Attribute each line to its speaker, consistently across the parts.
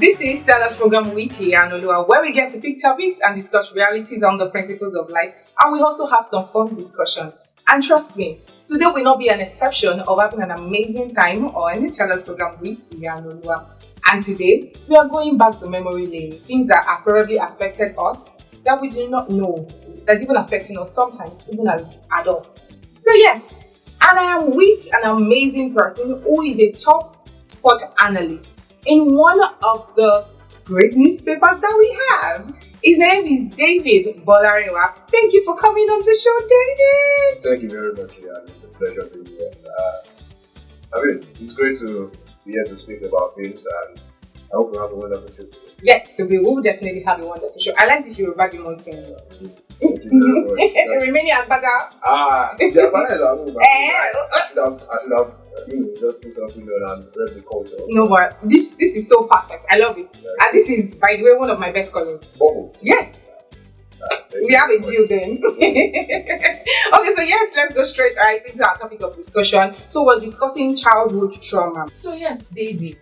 Speaker 1: This is Stella's program with Iyanolua, where we get to pick topics and discuss realities on the principles of life, and we also have some fun discussion. And trust me, today will not be an exception of having an amazing time on Stella's program with Iyanolua. And today, we are going back to memory lane, things that have probably affected us that we do not know, that's even affecting us sometimes, even as adults. So yes, and I am with an amazing person who is a top sport analyst in one of the great newspapers that we have. His name is David Bolarewa. Thank you for coming on the show, David.
Speaker 2: Thank you very much, Ian. It's a pleasure being here. It's great to be here to speak about things, and I hope you have a wonderful show today.
Speaker 1: Yes, so we will definitely have a wonderful show. I like this Yoruba Demon thing.
Speaker 2: Thank you very much.
Speaker 1: Remaining Agbaga.
Speaker 2: The Abana is our home. I should have just put something on and read the culture.
Speaker 1: No, but this is so perfect. I love it.
Speaker 2: Yeah.
Speaker 1: And this is, by the way, one of my best colors.
Speaker 2: Oh.
Speaker 1: Yeah. We have a deal then. Okay, so yes, let's go straight right into our topic of discussion. So we're discussing childhood trauma. So yes, David,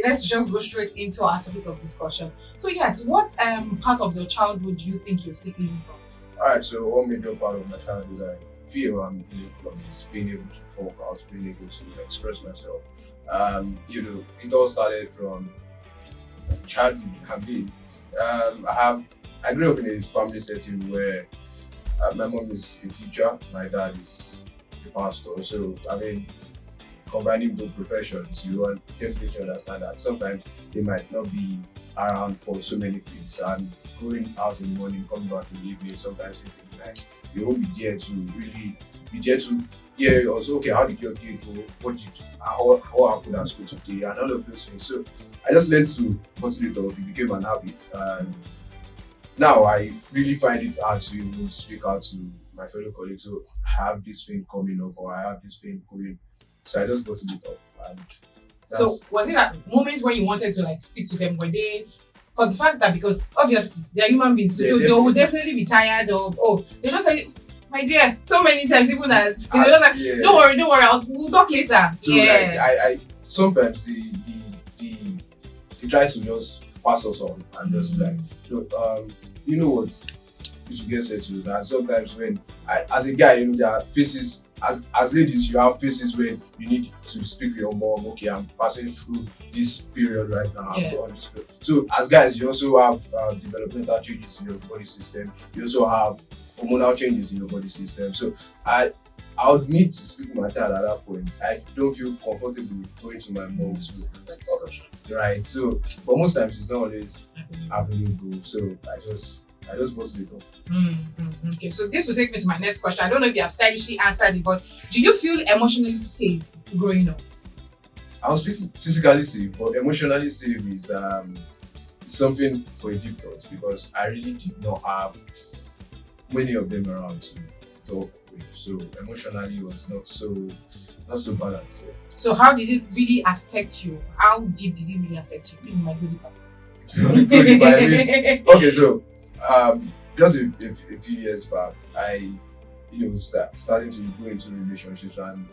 Speaker 1: let's just go straight into our topic of discussion. So yes, what part of your childhood do you think you're still healing from?
Speaker 2: Alright, so one major part of my childhood I feel I'm healing from is being able to talk out, being able to express myself. It all started from childhood. I grew up in a family setting where my mom is a teacher, my dad is a pastor. So, combining both professions, you definitely understand that sometimes they might not be around for so many things. And going out in the morning, coming back in the evening, sometimes it's in the night, you won't be there to really be there to hear also, okay, how did your day go? What did how happened at school today? And all of those things. So, I just learned to bottle it up. It became an habit. And now I really find it hard to even speak out to my fellow colleagues. So I have this thing coming up or I have this thing going. So I just bottled it up. And
Speaker 1: so was it at moments when you wanted to speak to them? Were they, for the fact that, because obviously they're human beings, so they will definitely be tired of, they don't say, my dear, so many times, even as don't worry, we'll talk later.
Speaker 2: So I sometimes they try to just pass us on and just be like, you know what, you should get settled. And sometimes when as a guy, there are faces, as ladies, you have faces when you need to speak with your mom. Okay, I'm passing through this period right now. I'm going this period. So as guys, you also have developmental changes in your body system. You also have hormonal changes in your body system. So I would need to speak with my dad at that point. I don't feel comfortable going to my mom to right. So, but most times it's not always available. So I just bottle it up.
Speaker 1: Okay, so this will take me to my next question. I don't know if you have stylishly answered it, but do you feel emotionally safe growing up?
Speaker 2: I was physically safe, but emotionally safe is something for a deep thought because I really did not have many of them around to talk with. So emotionally it was not so balanced.
Speaker 1: So how did it really affect you? How deep did it really affect you in my good part?
Speaker 2: Okay, so just a few years back, I starting to go into relationships and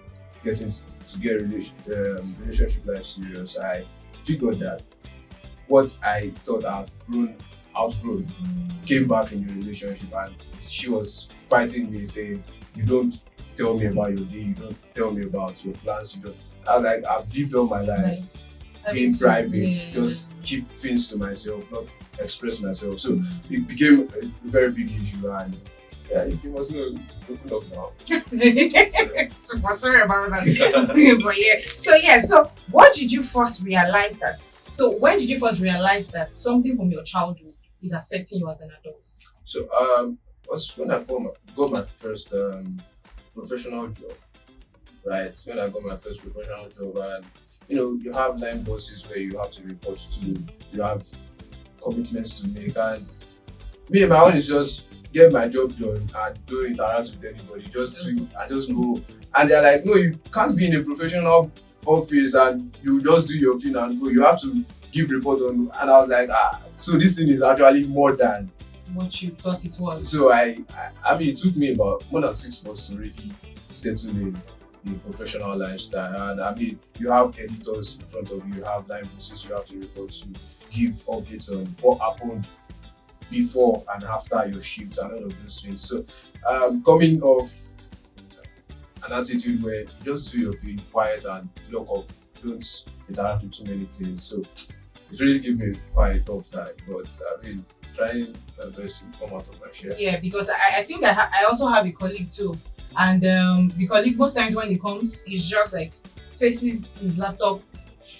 Speaker 2: getting to get relationship life serious. I figured that what I thought I've outgrown came back in the relationship, and she was fighting me saying, you don't tell me about your day, you don't tell me about your plans, you don't. I was like, I've lived all my life being private, just keep things to myself, not express myself. So it became a very big issue, and if you must know, open up now.
Speaker 1: Sorry about that. But so what did you first realize that? So when did you first realize that something from your childhood is affecting you as an adult?
Speaker 2: So was when I got my first professional job. Right, when I got my first professional job, and you have line bosses where you have to report to, you have commitments to make, and me and my own is just get my job done and don't interact with anybody, just do and just go. And they're like, no, you can't be in a professional office and you just do your thing and go. You have to give report on. And I was like, so this thing is actually more than
Speaker 1: what you thought it was.
Speaker 2: So it took me about more than 6 months to really settle in the professional lifestyle. And I mean, you have editors in front of you, you have line bosses you have to report to, give updates on what happened before and after your shifts and all of those things. So, coming off an attitude where you just do your thing quiet and lock up, don't interact with too many things. So, it really gave me quite a tough time, but I mean, trying my best to come out of my share.
Speaker 1: Yeah, because I think I also have a colleague too, and the colleague most times when he comes, he's just like faces his laptop.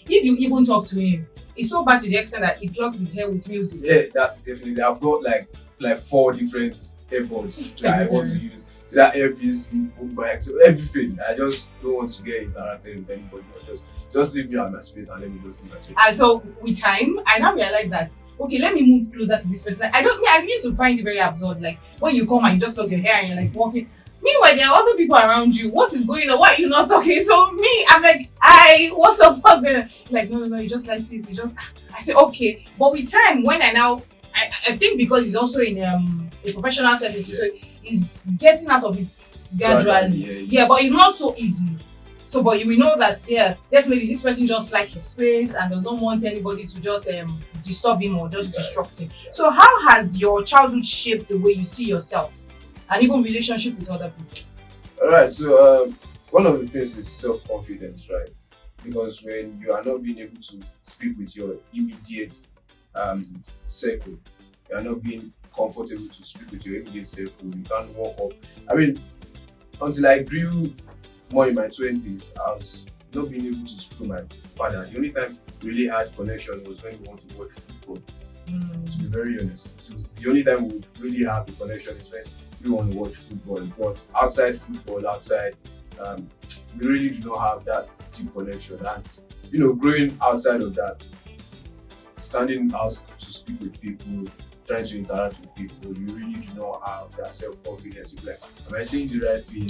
Speaker 1: If you even talk to him, it's so bad to the extent that he plugs his hair with music.
Speaker 2: Yeah, that definitely. I've got like 4 different AirPods that I want to use. That earpiece, boom mic, so everything. I just don't want to get interacted with anybody. Or just leave me at my space and let me just do my thing.
Speaker 1: And so with time, I now realize that okay, let me move closer to this person. I used to find it very absurd. Like when you come and you just plug your hair and you're like walking. Meanwhile, there are other people around you. What is going on? Why are you not talking? So me, I'm like, what's up? What's going on? Like, no, you just like this. You just, I say, okay. But with time, when I think because he's also in a professional setting, so he's getting out of it gradually. Yeah, but it's not so easy. So, but we know that, yeah, definitely this person just likes his space and doesn't want anybody to just disturb him or just disrupt him. So, how has your childhood shaped the way you see yourself and even relationship with other people?
Speaker 2: All right. So, one of the things is self-confidence, right? Because when you are not being able to speak with your immediate circle, you are not being comfortable to speak with your immediate circle, you can't walk up. I mean, until I grew more in my 20s, I was not being able to speak to my father. The only time we really had connection was when we want to watch football. To be very honest, the only time we would really have the connection is when we want to watch football. But outside football, we really do not have that deep connection. And growing outside of that, standing out to speak with people, trying to interact with people, you really do not have that self-confidence. You're like, am I saying the right thing?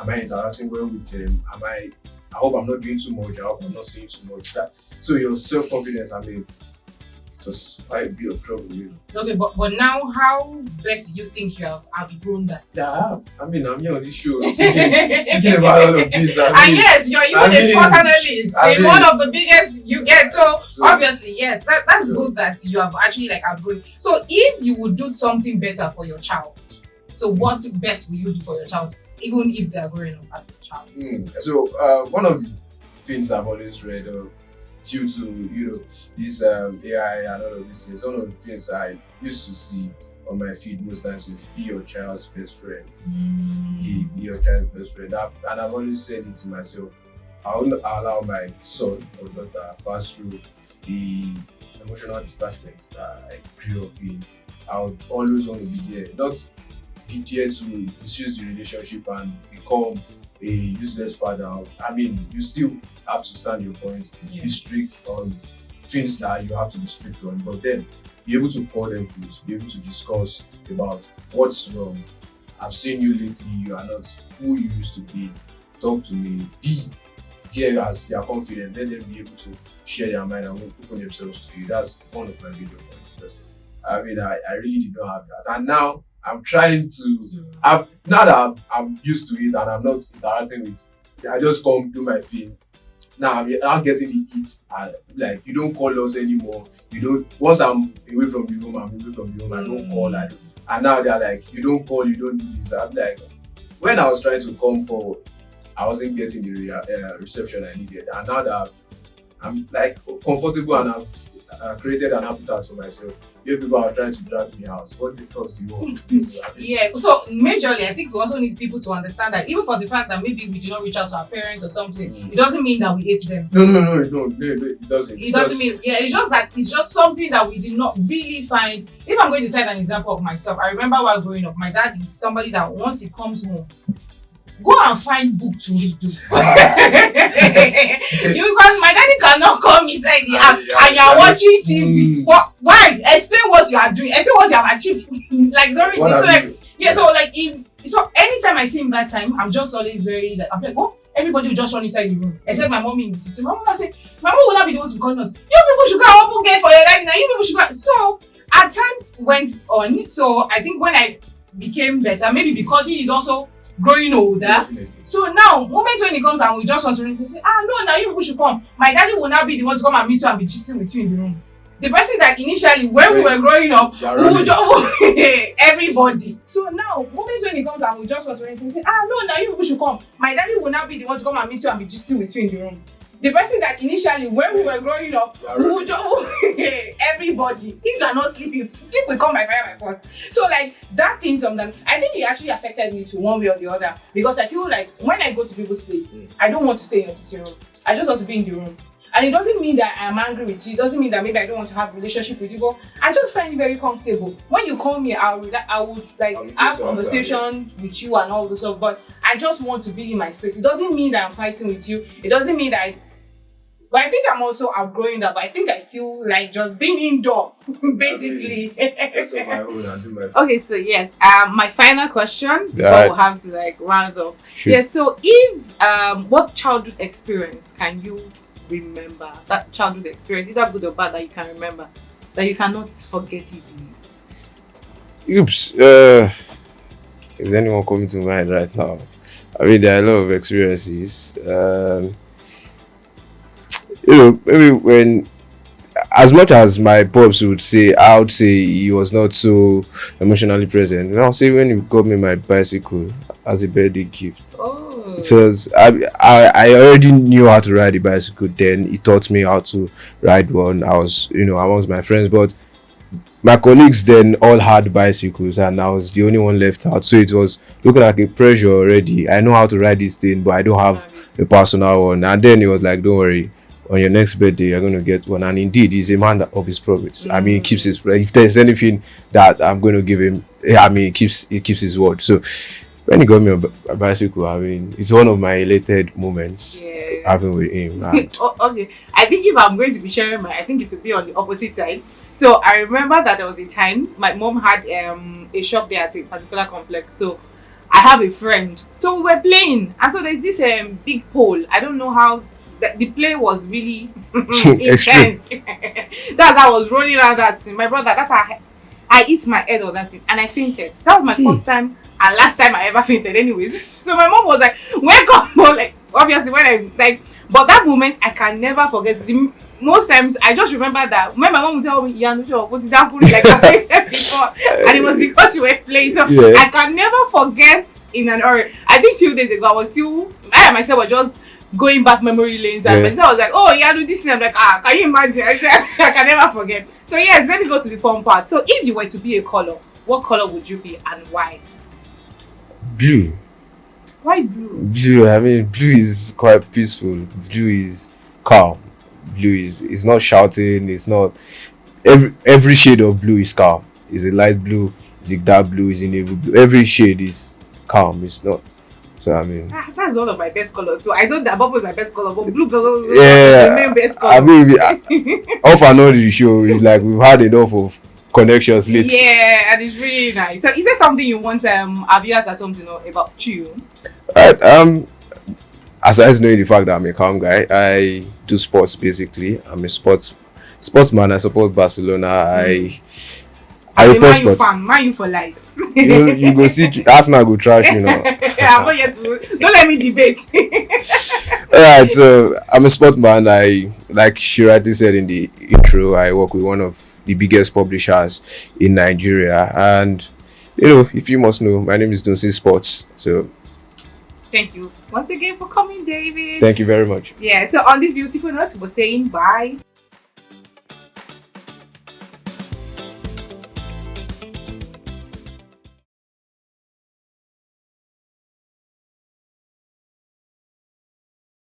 Speaker 2: Am I interacting well with them? I hope I'm not doing too much. I hope I'm not saying too much. So your self-confidence, just quite a bit of trouble,
Speaker 1: Okay, but now, how best do you think you have outgrown that?
Speaker 2: Yeah, I have. I'm here on this show speaking about all of this.
Speaker 1: And yes, you're even a sports analyst in one of the biggest you get. So obviously, yes, that's good that you have actually outgrown. So if you would do something better for your child, so what best will you do for your child, even if they are growing up as a child?
Speaker 2: So one of the things I've always read due to this AI and all of these things, one of the things I used to see on my feed most times is be your child's best friend. Be your child's best friend. And I've always said it to myself. I won't allow my son or daughter pass through the emotional detachment that I grew up in. I would always want to be there, not be there to misuse the relationship and become a useless father. I mean, you still have to stand your point, be strict on things that you have to be strict on, but then be able to call them close, be able to discuss about what's wrong. I've seen you lately, you are not who you used to be. Talk to me, be there as they are confident, let them be able to share their mind and open themselves to you. That's one of my video points. Because I really did not have that. And now I'm trying to, now that I'm used to it and I'm not interacting with, I just come do my thing. Now I'm getting the heat. You don't call us anymore. Once I'm away from the home, I'm away from the home. I don't call. And now they're like, you don't call, you don't do this. I'm like, when I was trying to come forward, I wasn't getting the reception I needed. And now that I'm comfortable and I've created an appetite for myself, you people are trying to drag me out. What because do you want?
Speaker 1: Yeah, so majorly, I think we also need people to understand that even for the fact that maybe we do not reach out to our parents or something, it doesn't mean that we hate them.
Speaker 2: No, it doesn't.
Speaker 1: It doesn't mean, it's just that it's just something that we did not really find. If I'm going to cite an example of myself, I remember while growing up, my dad is somebody that once he comes home, go and find book to read. My daddy cannot come inside the app and you are watching TV. But why? Explain what you are doing. Explain what you have achieved. So anytime I see him that time, I'm just always very I'm like, oh, everybody will just run inside the room. Except my mommy in the city. My mom will say, my mom will not be the one to be calling us. You people should go and open gate for your life now. You people should go. So as time went on, so I think when I became better, maybe because he is also growing older.
Speaker 2: Definitely.
Speaker 1: So now, moments when it comes and we just want to ring him, say, no, now you people should come. My daddy will now be the one to come and meet you and be gisting with you in the room. The person that initially, when we were growing up, we would just, everybody. So now, moments when it comes and we just want to ring him, say, no, now you people should come. My daddy will now be the one to come and meet you and be gisting with you in the room. The person that initially, when we were growing up, we would just, everybody. If you are not sleeping, sleep will come by fire by force. So like that thing sometimes, I think it actually affected me to one way or the other, because I feel like when I go to people's place, I don't want to stay in a sitting room. I just want to be in the room. And it doesn't mean that I'm angry with you. It doesn't mean that maybe I don't want to have a relationship with you, but I just find it very comfortable. When you call me, I would like have conversation with you and all this stuff, but I just want to be in my space. It doesn't mean that I'm fighting with you. It doesn't mean that but I think I'm also outgrowing that, but I think I still like just being indoor, basically. Okay, so yes, my final question before we'll have to like round up. Sure. Yeah, so if what childhood experience can you remember? That childhood experience, either good or bad, that you can remember, that you cannot forget easily.
Speaker 3: Oops. Is anyone coming to mind right now? I mean, there are a lot of experiences. Maybe when, as much as my pops would say, I would say he was not so emotionally present. And I'll say when he got me my bicycle as a birthday gift.
Speaker 1: Oh.
Speaker 3: It was, I already knew how to ride a bicycle then. He taught me how to ride one. I was, amongst my friends, but my colleagues then all had bicycles and I was the only one left out. So it was looking like a pressure already. I know how to ride this thing, but I don't have a personal one. And then he was like, don't worry, on your next birthday you're going to get one. And indeed, he's a man of his promise. I mean, he keeps his, if there's anything that I'm going to give him, I mean, he keeps his word. So when he got me a bicycle, I mean, it's one of my elated moments having with him.
Speaker 1: Okay, I think if I'm going to be sharing mine, I think it will be on the opposite side. So I remember that there was a time my mom had a shop there at a particular complex. So I have a friend. So we were playing, and so there's this big pole. I don't know how the play was really intense. That's how I was rolling around that thing. My brother, that's how I hit my head on that thing and I fainted. That was my first time and last time I ever fainted anyways. So my mom was like, wake up. Like, obviously when I like, but that moment I can never forget. Most times I just remember that when my mom would tell me, what did that put like before? And it was because you were playing. So I can never forget in an hurry. I think a few days ago I was still, I and myself were just going back memory lanes and myself was like, oh yeah, do this thing. I'm like, can you imagine? I can never forget. So yes, let me go to the fun part. So if you were to be a color, what color would you be and why?
Speaker 3: Blue.
Speaker 1: Why blue?
Speaker 3: Blue, I mean, blue is quite peaceful. Blue is calm. Blue is not shouting. It's not every shade of blue is calm. Is a light blue, is a dark blue, is a navy blue. Every shade is calm. It's not. So I mean,
Speaker 1: that's one of my best colors. So I know that purple is my best color, but blue is
Speaker 3: the
Speaker 1: main best color.
Speaker 3: I mean, off and on the show, it's like we've had enough of connections lately.
Speaker 1: Yeah, and it's really nice. So is there something you want our viewers at home to know about you?
Speaker 3: Right. Aside knowing the fact that I'm a calm guy, I do sports basically. I'm a sportsman. I support Barcelona. I
Speaker 1: Man U fan, Man U for life.
Speaker 3: you go see Arsenal go trash,
Speaker 1: I'm not yet to, don't let me debate.
Speaker 3: Alright, so I'm a sportsman. I, like she rightly said in the intro, I work with one of the biggest publishers in Nigeria, and if you must know, my name is Dunsin Sports. So
Speaker 1: thank you once again for coming, David.
Speaker 3: Thank you very much.
Speaker 1: Yeah, so on this beautiful note, we're saying bye.